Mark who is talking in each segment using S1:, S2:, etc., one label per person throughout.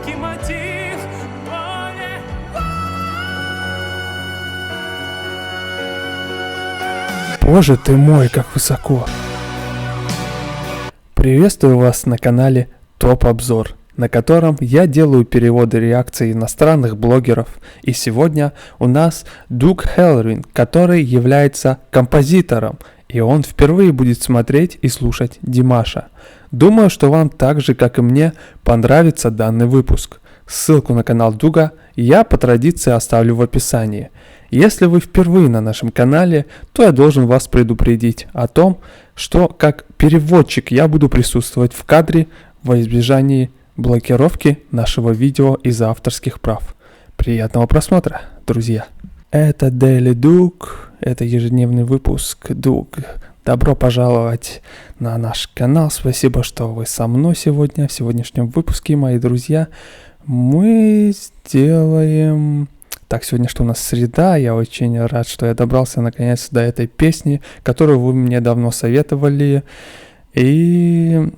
S1: тихий мотив.
S2: Боже ты мой, как высоко! Приветствую вас на канале Топ Обзор, на котором я делаю переводы реакций иностранных блогеров. И сегодня у нас Дуг Хеллервин, который является композитором, и он впервые будет смотреть и слушать Димаша. Думаю, что вам так же, как и мне, понравится данный выпуск. Ссылку на канал Дуга я по традиции оставлю в описании. Если вы впервые на нашем канале, то я должен вас предупредить о том, что как переводчик я буду присутствовать в кадре во избежании блокировки нашего видео из-за авторских прав. Приятного просмотра, друзья! Это Daily Dug, это ежедневный выпуск Dug. Добро пожаловать на наш канал, спасибо, что вы со мной сегодня. В сегодняшнем выпуске, мои друзья, мы сделаем... Так, сегодня что у нас среда, я очень рад, что я добрался наконец до этой песни, которую вы мне давно советовали, и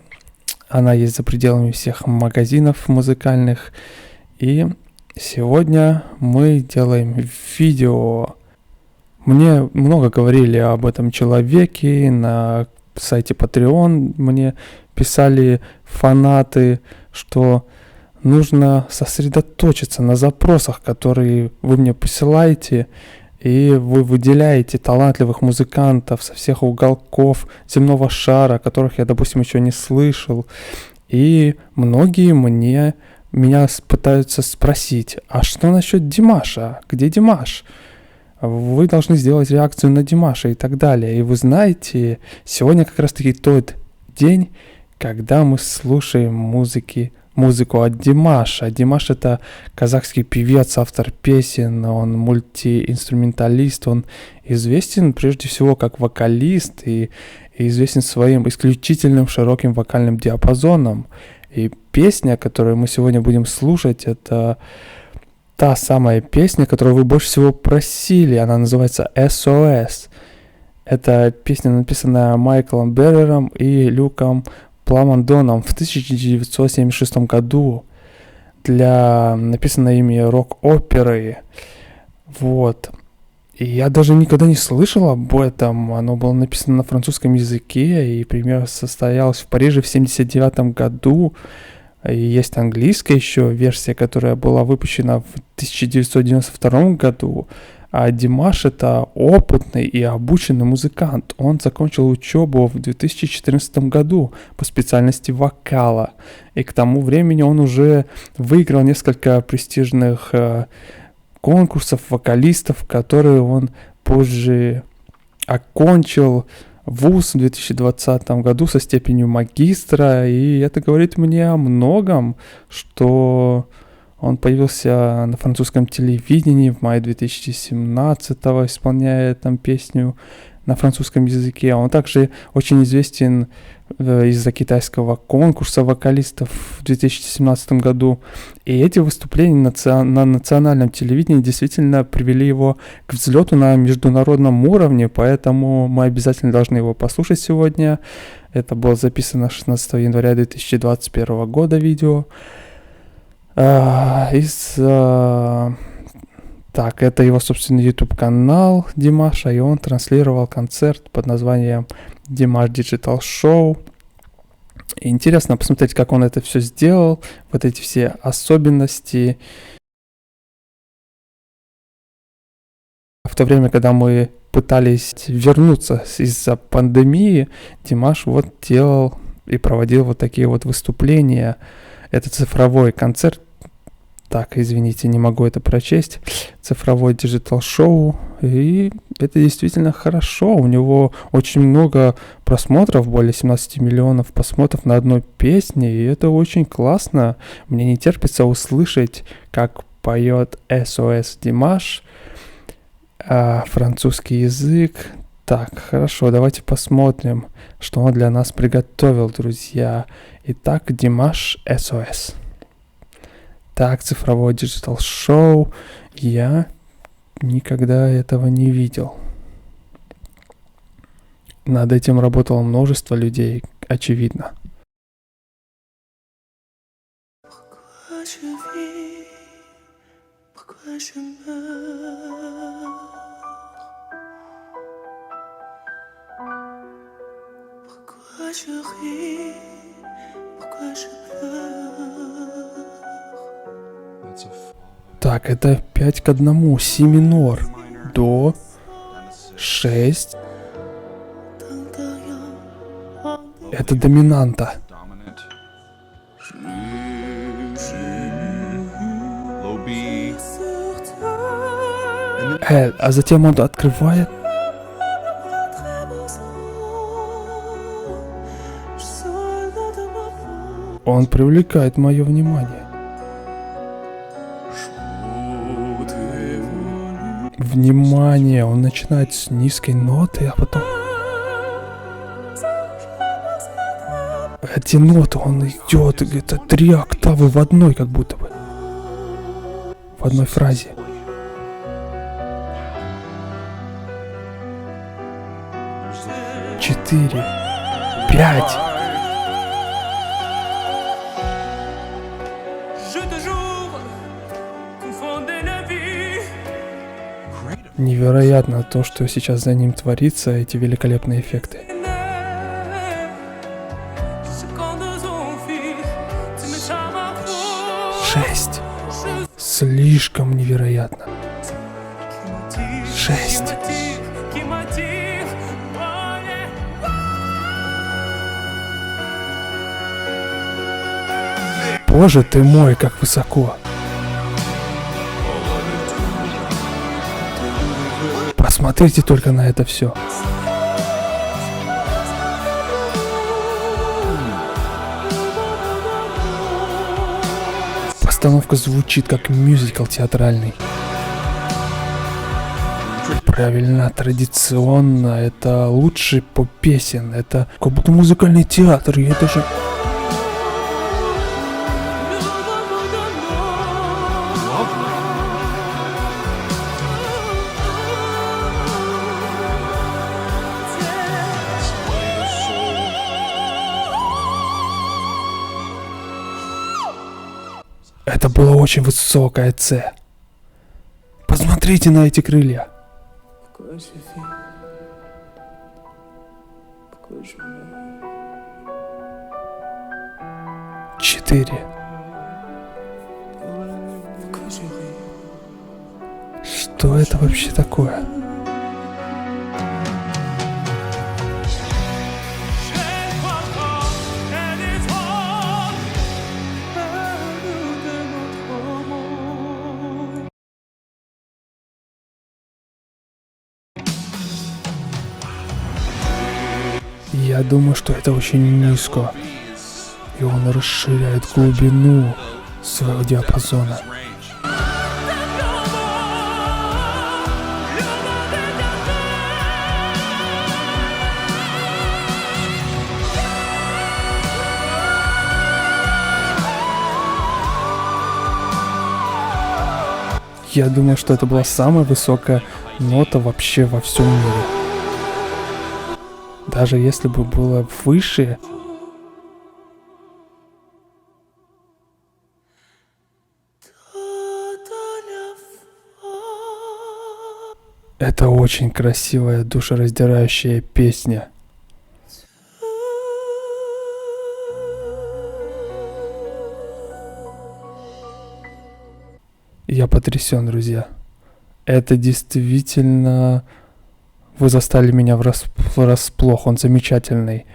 S2: она есть за пределами всех магазинов музыкальных, и сегодня мы делаем видео. Мне много говорили об этом человеке, на сайте Patreon мне писали фанаты, что нужно сосредоточиться на запросах, которые вы мне посылаете, и вы выделяете талантливых музыкантов со всех уголков земного шара, которых я, допустим, еще не слышал. И многие меня пытаются спросить, а что насчет Димаша? Где Димаш? Вы должны сделать реакцию на Димаша и так далее. И вы знаете, сегодня как раз-таки тот день, когда мы слушаем музыку от Димаша. Димаш — это казахский певец, автор песен, он мультиинструменталист, он известен прежде всего как вокалист и известен своим исключительным широким вокальным диапазоном. И песня, которую мы сегодня будем слушать, это та самая песня, которую вы больше всего просили, она называется SOS. Это песня, написанная Майклом Беррером и Люком Пламондоном в 1976 году для написанной ими рок-оперы. Вот. И я даже никогда не слышал об этом. Оно было написано на французском языке, и премьера состоялась в Париже в 1979 году. И есть английская еще версия, которая была выпущена в 1992 году. А Димаш — это опытный и обученный музыкант. Он закончил учебу в 2014 году по специальности вокала. И к тому времени он уже выиграл несколько престижных конкурсов вокалистов, которые он позже окончил вуз в 2020 году со степенью магистра. И это говорит мне о многом, что... Он появился на французском телевидении в мае 2017-го, исполняя там песню на французском языке. Он также очень известен из-за китайского конкурса вокалистов в 2017 году. И эти выступления на национальном телевидении действительно привели его к взлету на международном уровне, поэтому мы обязательно должны его послушать сегодня. Это было записано 16 января 2021 года видео. Так, это его собственный YouTube-канал Димаша, и он транслировал концерт под названием Димаш Digital Show. И интересно посмотреть, как он это все сделал, вот эти все особенности. В то время, когда мы пытались вернуться из-за пандемии, Димаш вот делал и проводил вот такие вот выступления. Это цифровой концерт. Так, извините, не могу это прочесть. Цифровой диджитал-шоу. И это действительно хорошо. У него очень много просмотров, более 17 миллионов просмотров на одной песне. И это очень классно. Мне не терпится услышать, как поет SOS Димаш. Французский язык. Так, хорошо, давайте посмотрим, что он для нас приготовил, друзья. Итак, Димаш SOS. Так, цифровой диджитал-шоу. Я никогда этого не видел. Над этим работало множество людей, очевидно.
S1: je vis, pourquoi je meurs, pourquoi je ris, pourquoi je pleure.
S2: Так, это 5:1, си минор, до, 6. Это доминанта. А затем он открывает. Он привлекает мое внимание. Внимание, он начинает с низкой ноты, а потом... Эти ноты, он идет, это 3 октавы в одной, как будто бы. В одной фразе. Четыре. 5. Невероятно то, что сейчас за ним творится, эти великолепные эффекты. 6. Слишком невероятно. 6. Боже ты мой, как высоко. Посмотрите только на это все. Постановка звучит как мюзикл театральный. Правильно, традиционно, это лучший поп-песен, это как будто музыкальный театр, и это же... Это была очень высокая С. Посмотрите на эти крылья. 4. Что это вообще такое? Я думаю, что это очень низко, и он расширяет глубину своего диапазона. Я думаю, что это была самая высокая нота вообще во всем мире. Даже если бы было выше... Это очень красивая, душераздирающая песня. Я потрясен, друзья. Это действительно... Вы застали меня врасплох, он замечательный.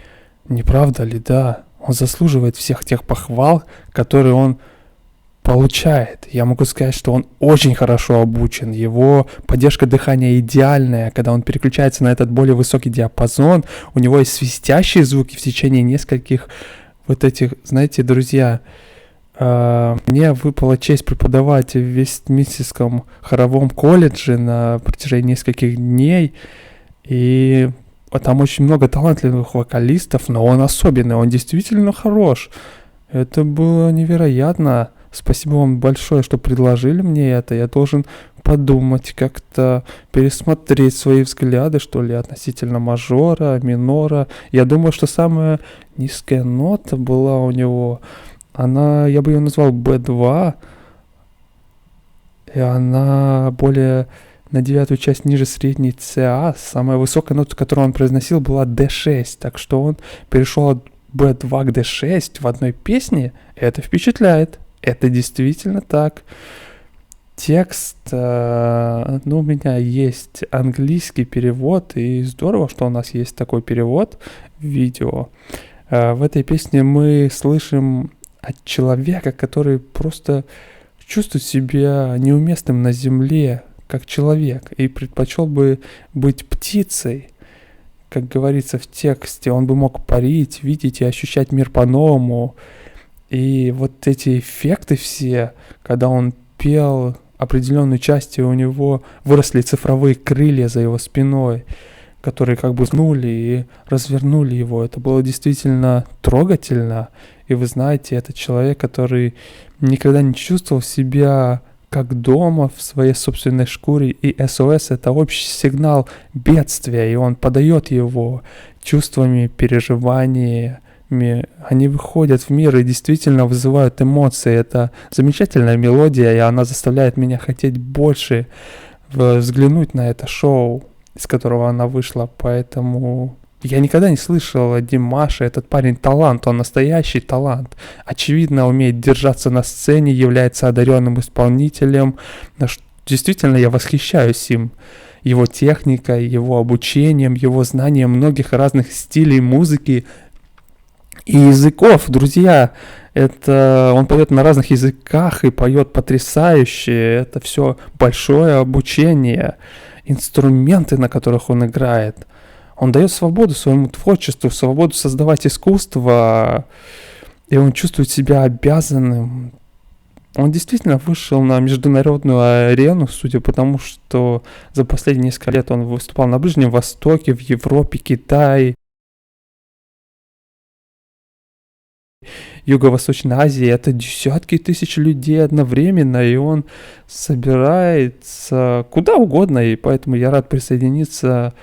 S2: Не правда ли, да? Он заслуживает всех тех похвал, которые он получает. Я могу сказать, что он очень хорошо обучен. Его поддержка дыхания идеальная. Когда он переключается на этот более высокий диапазон, у него есть свистящие звуки в течение нескольких вот этих, знаете, друзья... Мне выпала честь преподавать в Вестминстерском хоровом колледже на протяжении нескольких дней. И там очень много талантливых вокалистов, но он особенный, он действительно хорош. Это было невероятно. Спасибо вам большое, что предложили мне это. Я должен подумать, как-то пересмотреть свои взгляды, что ли, относительно мажора, минора. Я думаю, что самая низкая нота была у него... я бы ее назвал B2, и она более на 9-ю часть ниже средней CA. Самая высокая нота, которую он произносил, была D6, так что он перешел от B2 к D6 в одной песне. Это впечатляет, это действительно так. Текст, у меня есть английский перевод, и здорово, что у нас есть такой перевод в видео. В этой песне мы слышим от человека, который просто чувствует себя неуместным на земле, как человек, и предпочел бы быть птицей. Как говорится в тексте, он бы мог парить, видеть и ощущать мир по-новому. И вот эти эффекты все, когда он пел определенную часть, и у него выросли цифровые крылья за его спиной, которые как бы снули и развернули его. Это было действительно трогательно. И вы знаете, это человек, который никогда не чувствовал себя как дома в своей собственной шкуре. И СОС — это общий сигнал бедствия, и он подает его чувствами, переживаниями. Они выходят в мир и действительно вызывают эмоции. Это замечательная мелодия, и она заставляет меня хотеть больше взглянуть на это шоу, из которого она вышла. Поэтому я никогда не слышал о Димаше. Этот парень талант, он настоящий талант. Очевидно, умеет держаться на сцене, является одаренным исполнителем. Действительно, я восхищаюсь им. Его техникой, его обучением, его знанием многих разных стилей музыки и языков. Друзья, он поет на разных языках и поет потрясающе. Это все большое обучение. Инструменты, на которых он играет. Он дает свободу своему творчеству, свободу создавать искусство, и он чувствует себя обязанным. Он действительно вышел на международную арену, судя по тому, что за последние несколько лет он выступал на Ближнем Востоке, в Европе, Китае, Юго-Восточной Азии. Это десятки тысяч людей одновременно, и он собирается куда угодно, и поэтому я рад присоединиться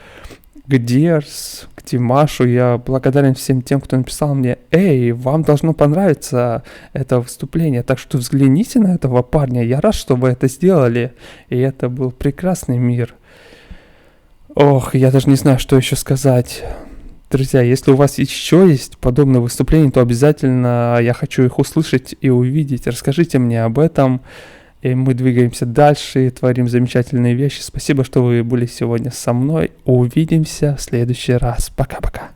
S2: к Дирс, к Димашу. Я благодарен всем тем, кто написал мне: «Эй, вам должно понравиться это выступление, так что взгляните на этого парня, я рад, что вы это сделали». И это был прекрасный мир. Ох, я даже не знаю, что еще сказать. Друзья, если у вас еще есть подобные выступления, то обязательно я хочу их услышать и увидеть. Расскажите мне об этом. И мы двигаемся дальше и творим замечательные вещи. Спасибо, что вы были сегодня со мной. Увидимся в следующий раз. Пока-пока.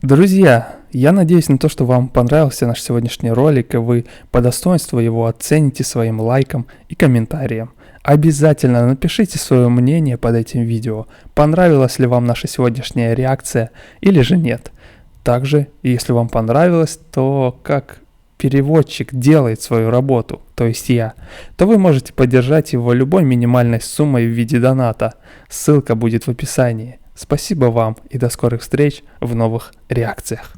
S2: Друзья, я надеюсь на то, что вам понравился наш сегодняшний ролик, и вы по достоинству его оцените своим лайком и комментарием. Обязательно напишите свое мнение под этим видео, понравилась ли вам наша сегодняшняя реакция или же нет. Также, если вам понравилось, то как переводчик делает свою работу, то есть я, то вы можете поддержать его любой минимальной суммой в виде доната. Ссылка будет в описании. Спасибо вам и до скорых встреч в новых реакциях.